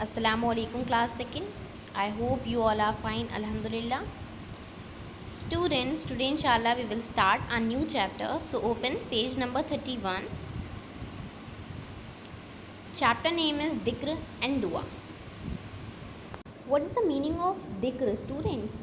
Assalamu alaikum class second. I hope you all are fine, alhamdulillah. Students, today inshallah we will start a new chapter. So open page number 31. Chapter name is Dhikr and Dua. What is the meaning of Dhikr, students?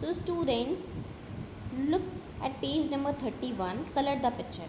So students, look at page number 31, color the picture.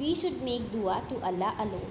We should make dua to Allah alone.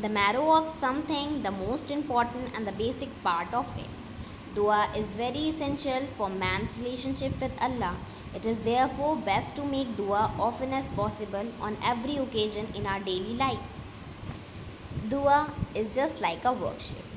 The marrow of something, the most important and the basic part of it. Dua is very essential for man's relationship with Allah. It is therefore best to make dua often as possible on every occasion in our daily lives. Dua is just like a worship.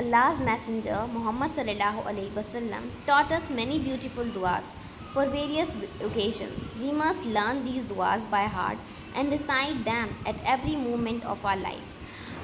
Allah's messenger Muhammad sallallahu alaihi wasallam taught us many beautiful duas for various occasions. We must learn these duas by heart and recite them at every moment of our life.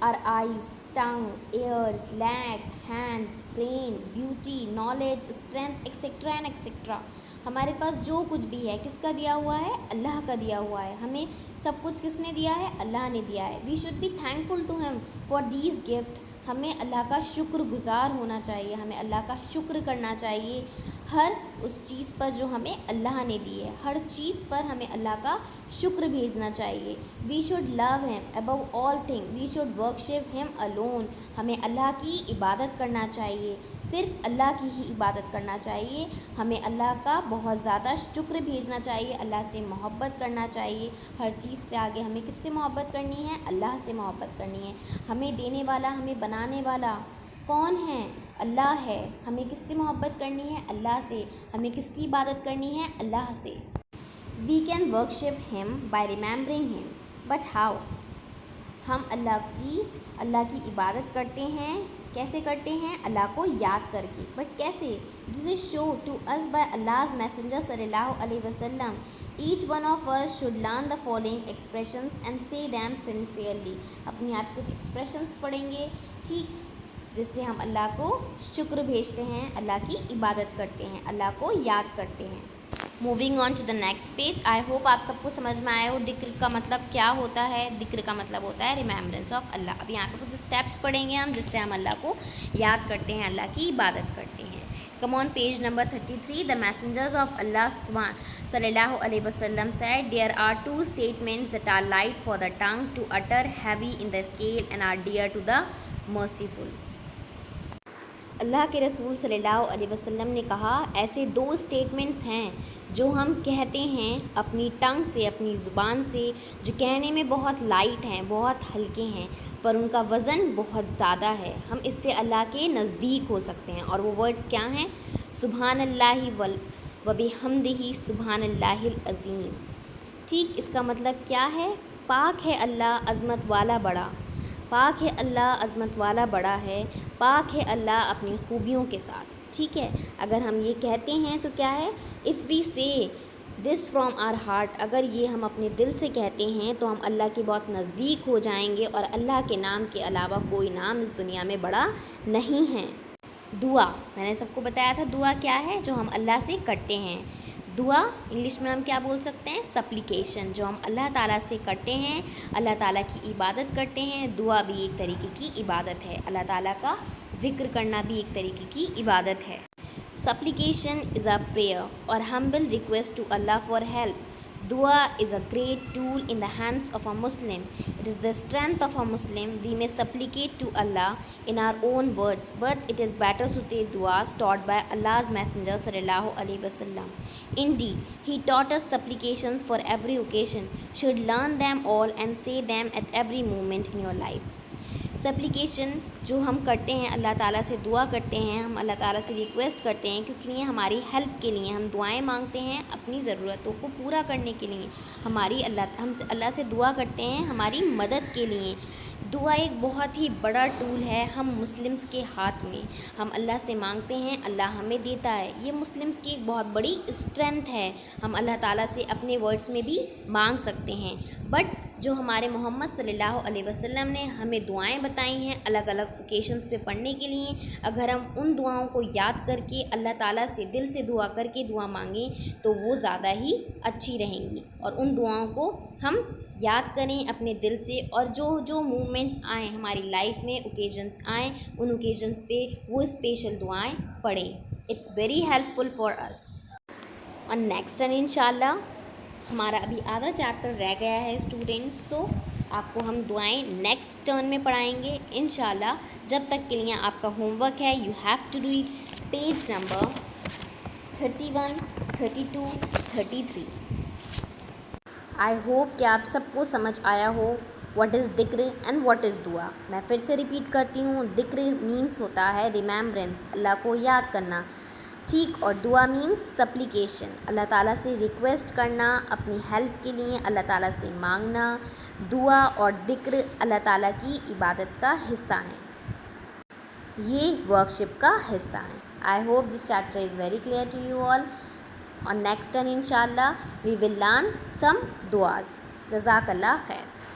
our eyes, tongue, ears, leg, hands, brain, beauty, knowledge, strength, etc. and etc. ہمارے پاس جو کچھ بھی ہے کس کا دیا ہوا ہے؟ اللہ کا دیا ہوا ہے. ہمیں سب کچھ کس نے دیا ہے؟ اللہ نے دیا ہے. We should be thankful to him for these gift. ہمیں اللہ کا شکر گزار ہونا چاہیے, ہمیں اللہ کا شکر کرنا چاہیے ہر اس چیز پر جو ہمیں اللہ نے دی ہے. ہر چیز پر ہمیں اللہ کا شکر بھیجنا چاہیے. We should love him above all thing. We should worship him alone. ہمیں اللہ کی عبادت کرنا چاہیے, صرف اللہ کی ہی عبادت کرنا چاہیے. ہمیں اللہ کا بہت زیادہ شکر بھیجنا چاہیے, اللہ سے محبت کرنا چاہیے. ہر چیز سے آگے ہمیں کس سے محبت کرنی ہے؟ اللہ سے محبت کرنی ہے. ہمیں دینے والا, ہمیں بنانے والا کون ہے؟ اللہ ہے. ہمیں کس سے محبت کرنی ہے؟ اللہ سے. ہمیں کس کی عبادت کرنی ہے؟ اللہ سے. We can worship him by remembering him. But how? ہم اللہ کی عبادت کرتے ہیں. کیسے کرتے ہیں؟ اللہ کو یاد کر کے. بٹ کیسے؟ This is show to us by Allah's messenger صلی اللہ علیہ وسلم. Each one of us should learn the following expressions and say them sincerely. اپنے آپ کچھ ایکسپریشنس پڑھیں گے, ٹھیک, جس سے ہم اللہ کو شکر بھیجتے ہیں, اللہ کی عبادت کرتے ہیں, اللہ کو یاد کرتے ہیں. Moving on to the next page. I hope آپ سب کو سمجھ میں آیا ہو ذکر کا مطلب کیا ہوتا ہے. ذکر کا مطلب ہوتا ہے ریمیمبرنس آف اللہ. اب یہاں پہ کچھ اسٹیپس پڑھیں گے ہم جس سے ہم اللہ کو یاد کرتے ہیں, اللہ کی عبادت کرتے ہیں. Come on page number 33. The messengers of اللہ صلی اللہ علیہ وسلم said there are two statements that are light for the tongue to utter, heavy in the scale and are dear to the merciful. اللہ کے رسول صلی اللہ علیہ وسلم نے کہا, ایسے دو اسٹیٹمنٹس ہیں جو ہم کہتے ہیں اپنی ٹنگ سے, اپنی زبان سے, جو کہنے میں بہت لائٹ ہیں, بہت ہلکے ہیں, پر ان کا وزن بہت زیادہ ہے. ہم اس سے اللہ کے نزدیک ہو سکتے ہیں. اور وہ ورڈز کیا ہیں؟ سبحان اللہ وبحمدہ سبحان اللہ العظیم. ٹھیک, اس کا مطلب کیا ہے؟ پاک ہے اللہ عظمت والا بڑا. پاک ہے اللہ عظمت والا بڑا ہے. پاک ہے اللہ اپنی خوبیوں کے ساتھ. ٹھیک ہے, اگر ہم یہ کہتے ہیں تو کیا ہے؟ اف وی سے دس فرام آر ہارٹ. اگر یہ ہم اپنے دل سے کہتے ہیں تو ہم اللہ کے بہت نزدیک ہو جائیں گے, اور اللہ کے نام کے علاوہ کوئی نام اس دنیا میں بڑا نہیں ہے. دعا, میں نے سب کو بتایا تھا دعا کیا ہے, جو ہم اللہ سے کرتے ہیں. دعا انگلش میں ہم کیا بول سکتے ہیں؟ سپلیکیشن, جو ہم اللہ تعالیٰ سے کرتے ہیں, اللہ تعالیٰ کی عبادت کرتے ہیں. دعا بھی ایک طریقے کی عبادت ہے, اللہ تعالیٰ کا ذکر کرنا بھی ایک طریقے کی عبادت ہے. سپلیکیشن از اے پریئر اور humble request to Allah for help. Dua is a great tool in the hands of a Muslim. It is the strength of a Muslim. We may supplicate to Allah in our own words, but it is better suited duas taught by Allah's Messenger sallallahu alaihi wasallam. Indeed, He taught us supplications for every occasion. Should learn them all and say them at every moment in your life. Supplication جو ہم کرتے ہیں, اللہ تعالیٰ سے دعا کرتے ہیں, ہم اللہ تعالیٰ سے ریکویسٹ کرتے ہیں, کس لیے؟ ہماری ہیلپ کے لیے. ہم دعائیں مانگتے ہیں اپنی ضرورتوں کو پورا کرنے کے لیے. ہم سے اللہ سے دعا کرتے ہیں ہماری مدد کے لیے. دعا ایک بہت ہی بڑا ٹول ہے ہم مسلمس کے ہاتھ میں. ہم اللہ سے مانگتے ہیں, اللہ ہمیں دیتا ہے. یہ مسلمس کی ایک بہت بڑی اسٹرینتھ ہے. ہم اللہ تعالیٰ سے اپنے ورڈز میں بھی مانگ سکتے ہیں. بٹ جو ہمارے محمد صلی اللہ علیہ وسلم نے ہمیں دعائیں بتائی ہیں الگ الگ اوکیشنز پہ پڑھنے کے لیے, اگر ہم ان دعاؤں کو یاد کر کے اللہ تعالیٰ سے دل سے دعا کر کے دعا مانگیں تو وہ زیادہ ہی اچھی رہیں گی. اور ان دعاؤں کو ہم یاد کریں اپنے دل سے, اور جو مومنٹس آئیں ہماری لائف میں, اوکیزنس آئیں, ان اوکیزنس پہ وہ اسپیشل دعائیں پڑھیں. It's very helpful for us. اور نیکسٹ ٹائم انشاءاللہ ہمارا ابھی آدھا چیپٹر رہ گیا ہے اسٹوڈینٹس, تو آپ کو ہم دعائیں نیکسٹ ٹرن میں پڑھائیں گے انشاءاللہ. جب تک کے لیے آپ کا ہوم ورک ہے, you have to do it page number 31, 32, 33. I hope کہ آپ سب کو سمجھ آیا ہو واٹ از ذکر اینڈ واٹ از دعا. میں پھر سے ریپیٹ کرتی ہوں, ذکر مینس ہوتا ہے ریمیمبرنس, اللہ کو یاد کرنا, ٹھیک, اور دعا مینس سپلیکیشن, اللہ تعالیٰ سے ریکویسٹ کرنا اپنی ہیلپ کے لیے, اللہ تعالیٰ سے مانگنا. دعا اور ذکر اللہ تعالیٰ کی عبادت کا حصہ ہیں, یہ ورکشپ کا حصہ ہیں. I hope this chapter is very clear to you all. اور نیکسٹ ٹائم انشاءاللہ وی ول لرن سم دعاز. جزاک اللہ خیر.